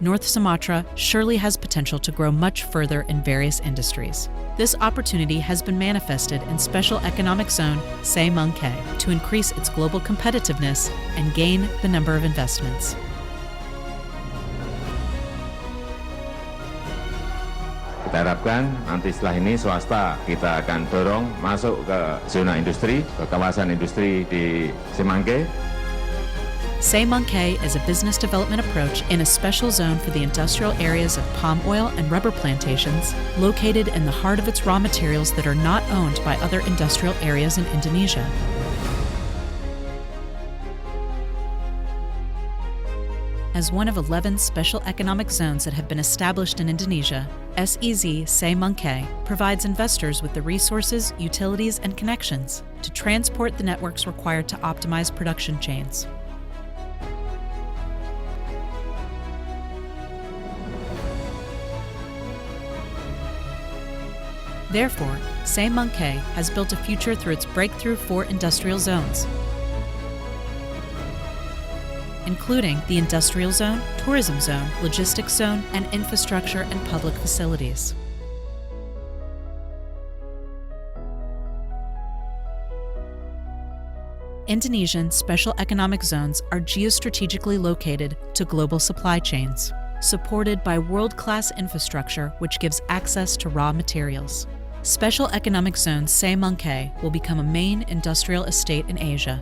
North Sumatra surely has potential to grow much further in various industries. This opportunity has been manifested in Special Economic Zone Mangkei to increase its global competitiveness and gain the number of investments. Kita harapkan nanti setelah ini swasta kita akan dorong masuk ke zona industri, ke kawasan industri di Mangkei. Mangkei is a business development approach in a special zone for the industrial areas of palm oil and rubber plantations, located in the heart of its raw materials that are not owned by other industrial areas in Indonesia. As one of 11 special economic zones that have been established in Indonesia, SEZ Mangkei provides investors with the resources, utilities, and connections to transport the networks required to optimize production chains. Therefore, Mangkei has built a future through its breakthrough 4 industrial zones, including the Industrial Zone, Tourism Zone, Logistics Zone, and Infrastructure and Public Facilities. Indonesian special economic zones are geostrategically located to global supply chains, supported by world-class infrastructure which gives access to raw materials. Special Economic Zone Mangkei will become a main industrial estate in Asia.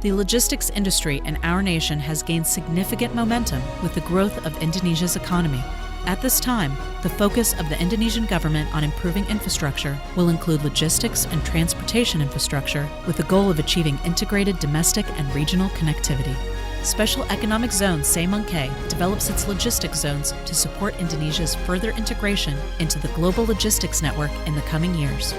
The logistics industry in our nation has gained significant momentum with the growth of Indonesia's economy. At this time, the focus of the Indonesian government on improving infrastructure will include logistics and transportation infrastructure with the goal of achieving integrated domestic and regional connectivity. Special Economic Zone Mangkei develops its logistics zones to support Indonesia's further integration into the global logistics network in the coming years.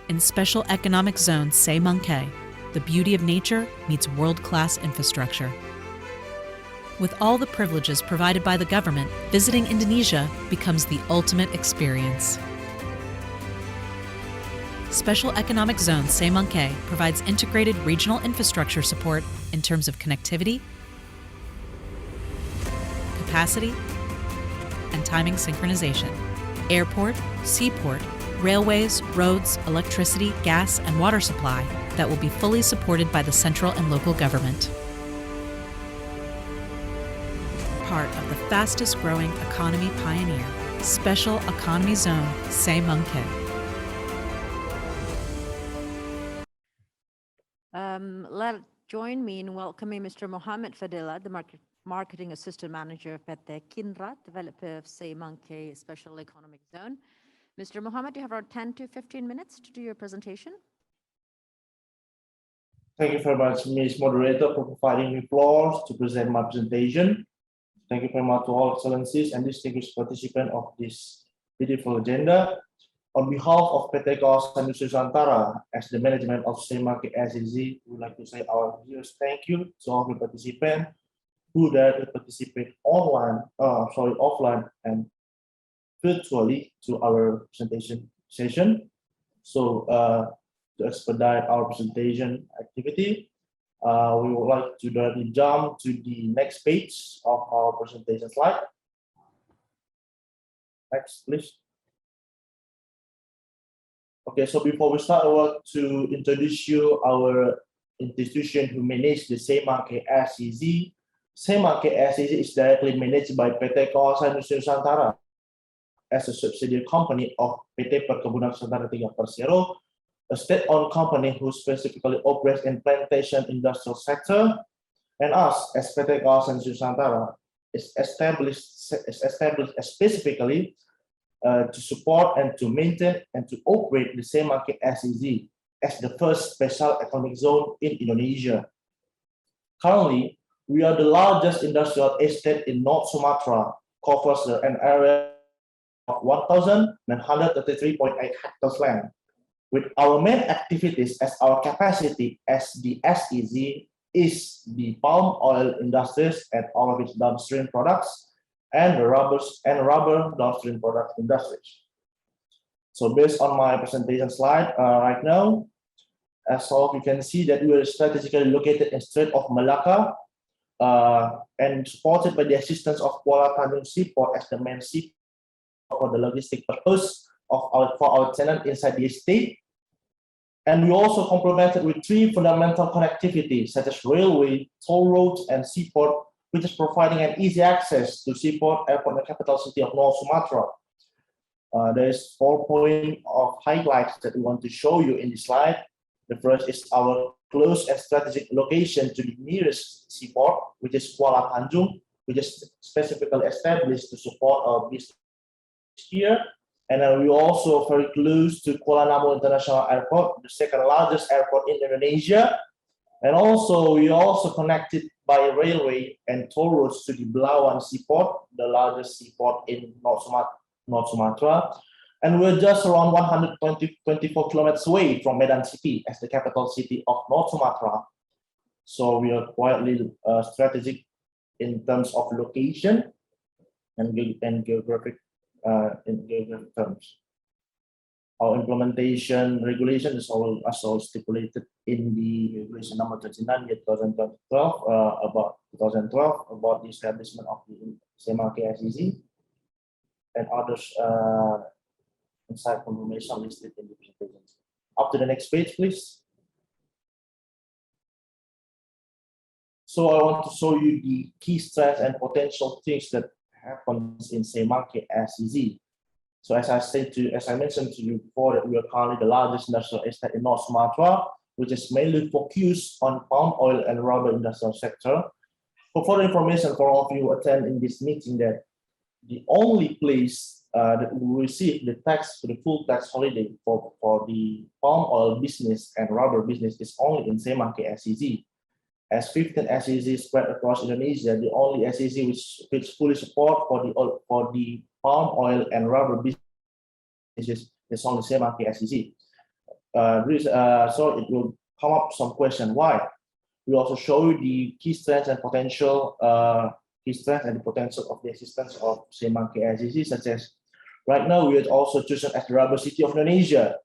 In Special Economic Zone Mangkei, the beauty of nature meets world-class infrastructure. With all the privileges provided by the government, visiting Indonesia becomes the ultimate experience. Special Economic Zone Mangkei provides integrated regional infrastructure support in terms of connectivity, capacity, and timing synchronization. Airport, seaport, railways, roads, electricity, gas, and water supply that will be fully supported by the central and local government. Part of the fastest growing economy pioneer, Special Economy Zone Mangkei. Join me in welcoming Mr. Mohammed Fadila, the Marketing Assistant Manager of PT Kinrat, developer of Mangkei Special Economic Zone. Mr. Mohammed, you have around 10 to 15 minutes to do your presentation. Thank you very much, Ms. Moderator, for providing me floor to present my presentation. Thank you very much to all excellencies and distinguished participants of this beautiful agenda. On behalf of PT Kawasan Nusantara, as the management of Mangkei SEZ, we would like to say our dearest thank you to all the participants who dare to participate offline and virtually to our presentation session. So to expedite our presentation activity, we would like to directly jump to the next page of our presentation slide. Next, please. Okay, so before we start, I want to introduce you our institution who manage the Mangkei SEZ. Mangkei SEZ is directly managed by PT Kawasan Nusantara as a subsidiary company of PT Perkebunan Nusantara 3 Persero, a state-owned company who specifically operates in plantation industrial sector, and us as PT Kawasan Nusantara is established specifically to support and to maintain and to operate the Mangkei SEZ as the first special economic zone in Indonesia. Currently, we are the largest industrial estate in North Sumatra, covers an area of 1,933.8 hectares land, with our main activities as our capacity as the SEZ is the palm oil industries and all of its downstream products, and the rubber downstream product industries. So based on my presentation slide right now, as all you can see that we are strategically located in Strait of Malacca and supported by the assistance of Kuala Tanjung Seaport as the main seaport for the logistic purpose for our tenant inside the estate. And we also complemented with 3 fundamental connectivity such as railway, toll roads, and seaport, which is providing an easy access to seaport, airport, and the capital city of North Sumatra. There's 4 points of highlights that we want to show you in this slide. The first is our close and strategic location to the nearest seaport, which is Kuala Tanjung, which is specifically established to support our business here. And then we also very close to Kuala Namu International Airport, the second largest airport in Indonesia. And also we are also connected by railway and toll roads to the Belawan Seaport, the largest seaport in North Sumatra. And we're just around 124 kilometers away from Medan City as the capital city of North Sumatra. So we are quietly strategic in terms of location and geographic in geographic terms. Our implementation regulation is also stipulated in the regulation number 39 about 2012 about the establishment of the Mangkei SEZ and others inside information listed in the presentation. Up to the next page, please. So I want to show you the key strengths and potential things that happens in Mangkei SEZ. So as I mentioned to you before, that we are currently the largest industrial estate in North Sumatra, which is mainly focused on palm oil and rubber industrial sector. For further information for all of you who attend in this meeting, that the only place that will receive the full tax holiday for the palm oil business and rubber business is only in Mangkei SEZ. As 15 SEZ spread across Indonesia, the only SEZ which fully support for the palm oil and rubber businesses is only Mangkei SEZ. So it will come up some question why. We also show you the key strengths and potential of the existence of Mangkei SEZ, such as right now we are also chosen as the rubber city of Indonesia,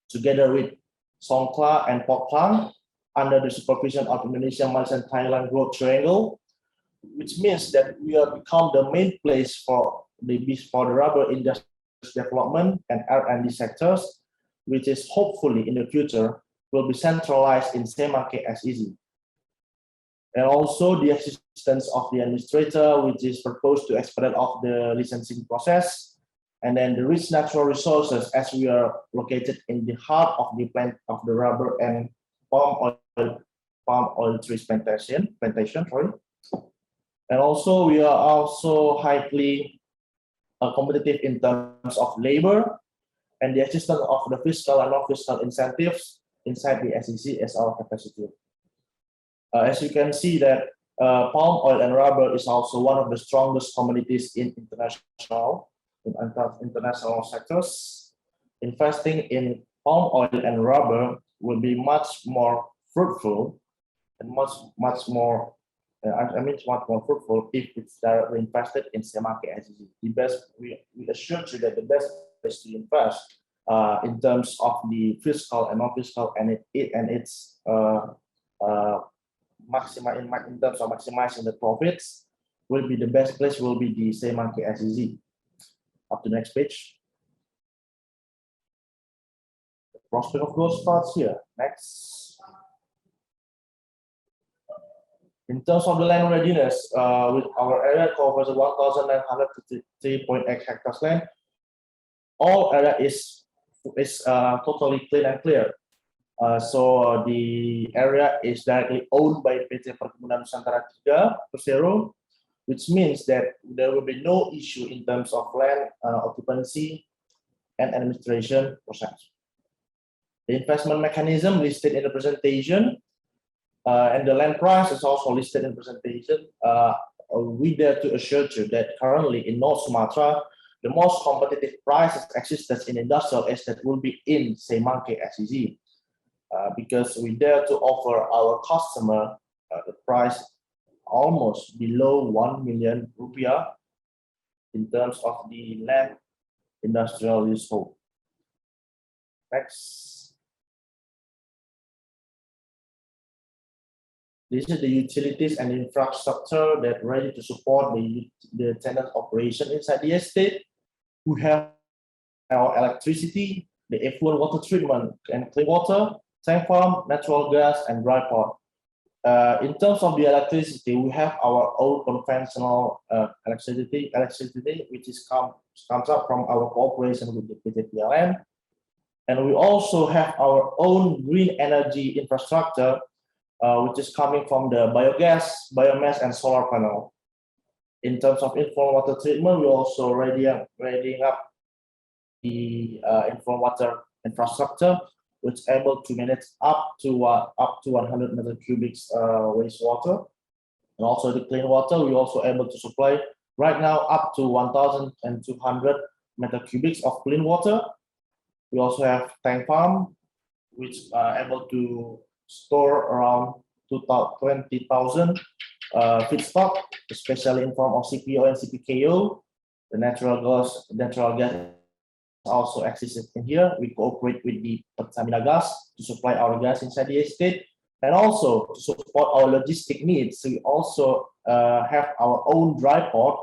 together with Songkla and Port Klang, under the supervision of Indonesia, Malaysia, and Thailand Growth Triangle, which means that we have become the main place for the rubber industry development and R&D sectors, which is hopefully in the future will be centralized in Mangkei SEZ. And also the existence of the administrator, which is proposed to expedite of the licensing process, and then the rich natural resources, as we are located in the heart of the plant of the rubber and palm oil trees plantation, sorry. And also we are also highly competitive in terms of labor, and the existence of the fiscal and non-fiscal incentives inside the SEZ as our capacity. As you can see that palm oil and rubber is also one of the strongest commodities in international sectors. Investing in palm oil and rubber will be much more fruitful and much more fruitful if it's directly invested in Mangkei SEZ. We assure you that the best place to invest in terms of the fiscal and non-fiscal and its in terms of maximizing the profits, will be the best place will be the Mangkei SEZ. Up to the next page. The prospect of growth starts here. Next. In terms of the land readiness, with our area covers 1,953.8 hectares land, all area is totally clean and clear. So the area is directly owned by PT Perkebunan Nusantara 3 Persero, which means that there will be no issue in terms of land occupancy and administration process. The investment mechanism listed in the presentation and the land price is also listed in the presentation. We dare to assure you that currently in North Sumatra, the most competitive prices existence in industrial estate will be in Mangkei SEZ. Because we dare to offer our customer the price almost below 1 million rupiah in terms of the land industrial leasehold. Next. This is the utilities and infrastructure that ready to support the tenant operation inside the estate. We have our electricity, the effluent water treatment and clean water, tank farm, natural gas, and dry port. In terms of the electricity, we have our own conventional electricity, which comes up from our cooperation with the PT PLN. And we also have our own green energy infrastructure, which is coming from the biogas, biomass, and solar panel. In terms of inflow water treatment, we also readying up the inflow water infrastructure, which is able to manage up to 100 meter cubic wastewater. And also the clean water, we also able to supply right now up to 1,200 meter cubics of clean water. We also have tank farm, which are able to store around 20,000 feedstock, especially in form of CPO and CPKO. The natural gas also exists in here. We cooperate with the Pertamina Gas to supply our gas inside the estate, and also to support our logistic needs. We also have our own dry port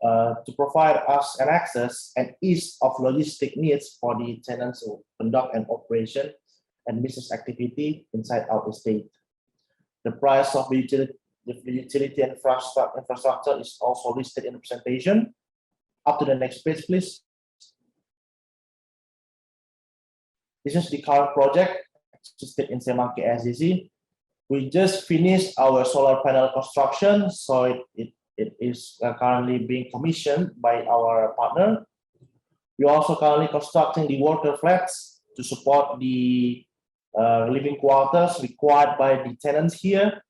to provide us an access and ease of logistic needs for the tenants who conduct an operation and business activity inside our estate. The price of the utility and infrastructure is also listed in the presentation. Up to the next page, please. This is the current project existed in Mangkei SDC. We just finished our solar panel construction, so it is currently being commissioned by our partner. We are also currently constructing the worker flats to support the living quarters required by the tenants here.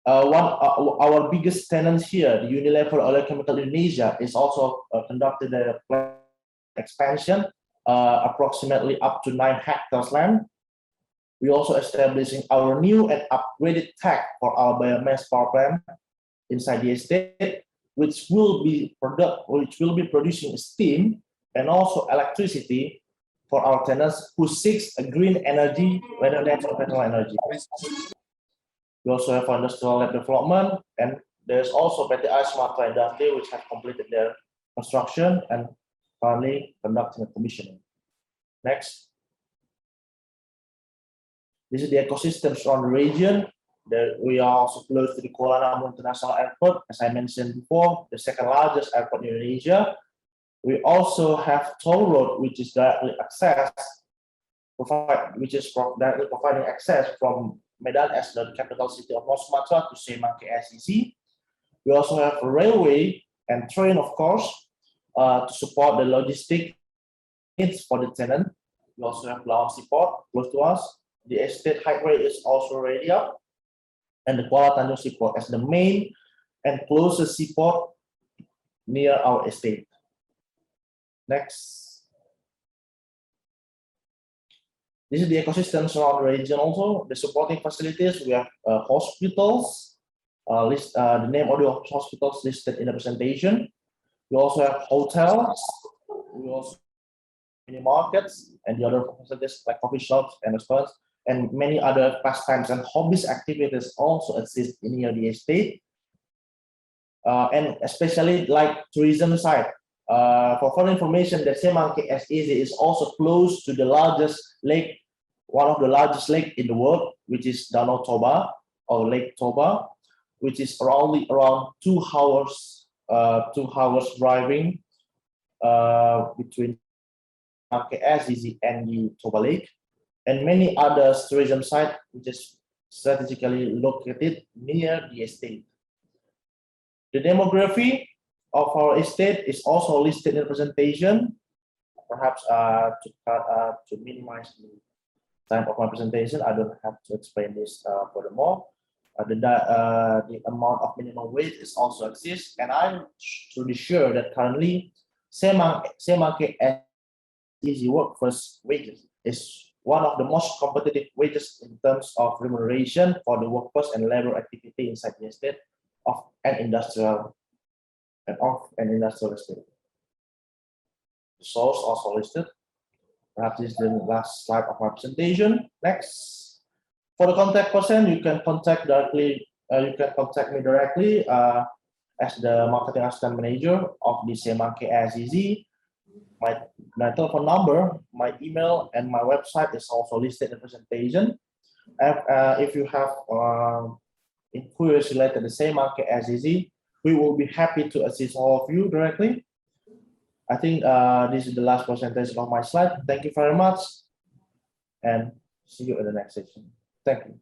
Our biggest tenants here, the Unilever Oleochemical Indonesia, is also conducted a plant expansion, approximately up to 9 hectares land. We also establishing our new and upgraded tank for our biomass power plant inside the estate, which will be producing steam and also electricity for our tenants who seeks a green energy rather than conventional energy. We also have industrial lab development, and there's also PTI Sumatera Industri, which have completed their construction and currently conducting a commissioning. Next. This is the ecosystem around the region. We are also close to the Kuala Namu International Airport, as I mentioned before, the second largest airport in Indonesia. We also have toll road, which is directly providing access from Medan as the capital city of North Sumatra to Mangkei SDC. We also have a railway and train, of course, to support the logistic needs for the tenant. We also have Lawan Seaport close to us. The estate highway is also ready up, and the Kuala Tanjung Seaport as the main and closest seaport near our estate. Next. This is the ecosystem surrounding the region also. The supporting facilities, we have hospitals, the name of the hospitals listed in the presentation. We also have hotels, we also have mini markets, and the other facilities like coffee shops and restaurants, and many other pastimes and hobbies activities also exist in near the estate. And especially like tourism side. For further information, the Mangkei SEZ is also close to the largest lake, one of the largest lake in the world, which is Danau Toba or Lake Toba, which is around 2 hours driving between Mangkei SEZ and the Toba Lake, and many other tourism sites which is strategically located near the estate. The demography of our estate is also listed in the presentation. Perhaps to minimize the time of my presentation, I don't have to explain this furthermore. The amount of minimum wage is also exists, and I'm truly sure that currently Mangkei SEZ workforce wages is one of the most competitive wages in terms of remuneration for the workforce and labor activity inside the estate of an industrial estate. The source also listed. Perhaps this is the last slide of my presentation. Next, for the contact person, you can contact directly. You can contact me directly as the marketing assistant manager of the Mangkei SEZ. My telephone number, my email, and my website is also listed in the presentation. If you have inquiries related to the Mangkei SEZ, we will be happy to assist all of you directly. I think this is the last presentation of my slide. Thank you very much, and see you in the next session. Thank you.